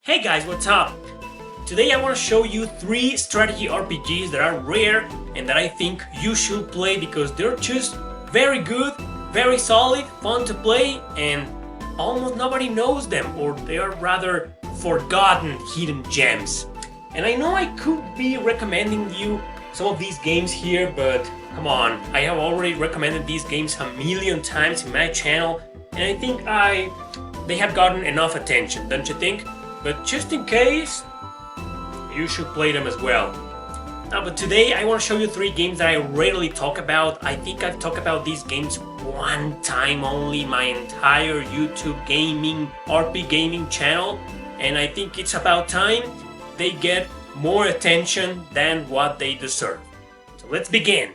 Hey guys, what's up? Today I want to show you 3 strategy RPGs that are rare and that I think you should play because they're just very good, very solid, fun to play, and almost nobody knows them, or they are rather forgotten hidden gems. And I know I could be recommending you some of these games here, but come on, I have already recommended these games a million times in my channel, and I think they have gotten enough attention, don't you think? But just in case, you should play them as well. But today I want to show you 3 games that I rarely talk about. I think I've talked about these games one time only my entire YouTube gaming, RP gaming channel, and I think it's about time they get more attention than what they deserve. So let's begin.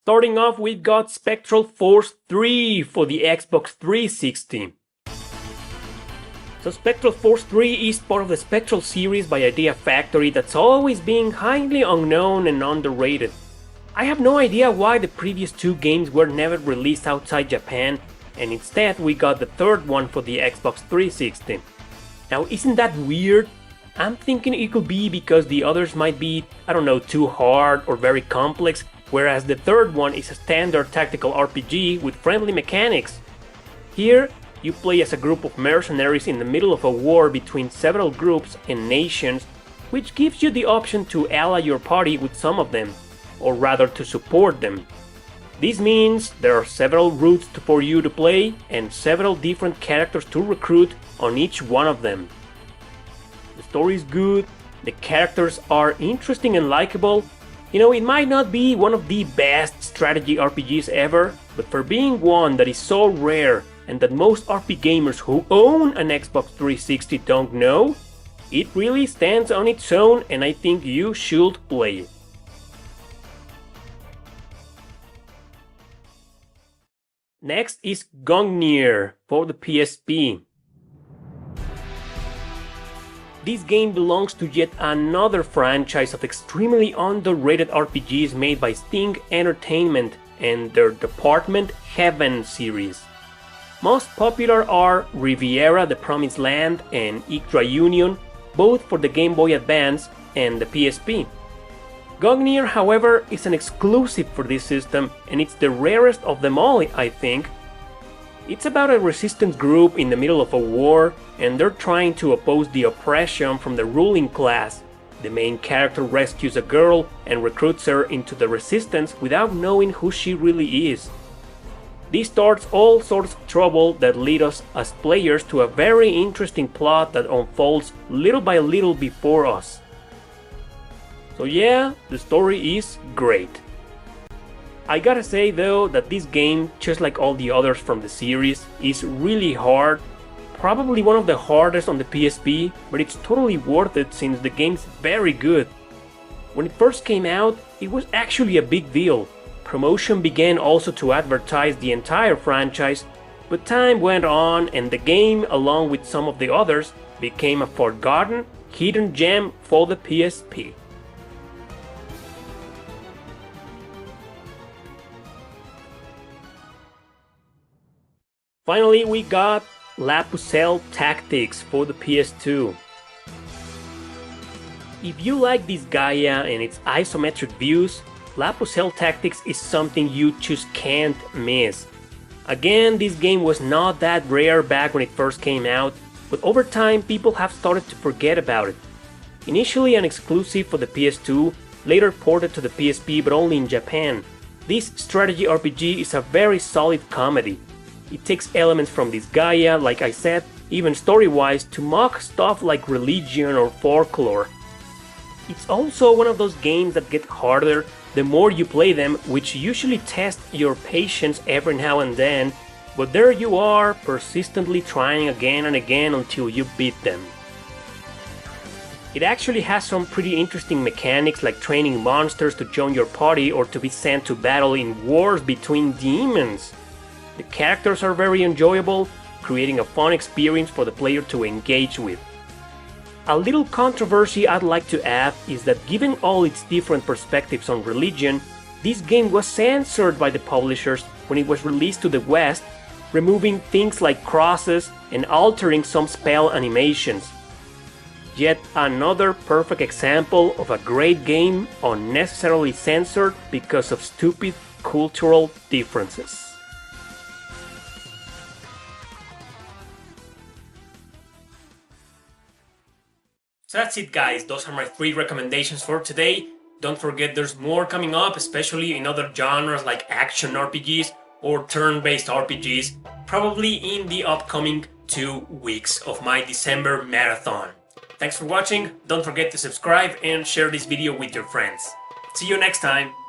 Starting off, we've got Spectral Force 3 for the Xbox 360. So Spectral Force 3 is part of the Spectral series by Idea Factory that's always been highly unknown and underrated. I have no idea why the previous 2 games were never released outside Japan, and instead we got the 3rd one for the Xbox 360. Now, isn't that weird? I'm thinking it could be because the others might be, I don't know, too hard or very complex, whereas the 3rd one is a standard tactical RPG with friendly mechanics. Here, you play as a group of mercenaries in the middle of a war between several groups and nations, which gives you the option to ally your party with some of them, or rather to support them. This means there are several routes for you to play and several different characters to recruit on each one of them. The story is good, the characters are interesting and likable. You know, it might not be one of the best strategy RPGs ever, but for being one that is so rare and that most RP gamers who own an Xbox 360 don't know, it really stands on its own and I think you should play it. Next is Gungnir for the PSP. This game belongs to yet another franchise of extremely underrated RPGs made by Sting Entertainment and their Department Heaven series. Most popular are Riviera the Promised Land and Ictra Union, both for the Game Boy Advance and the PSP. Gungnir, however, is an exclusive for this system, and it's the rarest of them all, I think. It's about a resistance group in the middle of a war, and they're trying to oppose the oppression from the ruling class. The main character rescues a girl and recruits her into the resistance without knowing who she really is. This starts all sorts of trouble that lead us as players to a very interesting plot that unfolds little by little before us. So yeah, the story is great. I gotta say though that this game, just like all the others from the series, is really hard. Probably one of the hardest on the PSP, but it's totally worth it since the game's very good. When it first came out, it was actually a big deal. Promotion began also to advertise the entire franchise, but time went on and the game, along with some of the others, became a forgotten, hidden gem for the PSP. Finally, we got Pucelle Tactics for the PS2. If you like this Gaia and its isometric views, Pucelle Tactics is something you just can't miss. Again, this game was not that rare back when it first came out, but over time people have started to forget about it. Initially an exclusive for the PS2, later ported to the PSP but only in Japan, this strategy RPG is a very solid comedy. It takes elements from this Gaia, like I said, even story-wise, to mock stuff like religion or folklore. It's also one of those games that get harder the more you play them, which usually test your patience every now and then, but there you are, persistently trying again and again until you beat them. It actually has some pretty interesting mechanics like training monsters to join your party or to be sent to battle in wars between demons. The characters are very enjoyable, creating a fun experience for the player to engage with. A little controversy I'd like to add is that given all its different perspectives on religion, this game was censored by the publishers when it was released to the West, removing things like crosses and altering some spell animations. Yet another perfect example of a great game unnecessarily censored because of stupid cultural differences. So that's it, guys. Those are my 3 recommendations for today. Don't forget there's more coming up, especially in other genres like action RPGs or turn-based RPGs, probably in the upcoming 2 weeks of my December marathon. Thanks for watching, don't forget to subscribe and share this video with your friends. See you next time!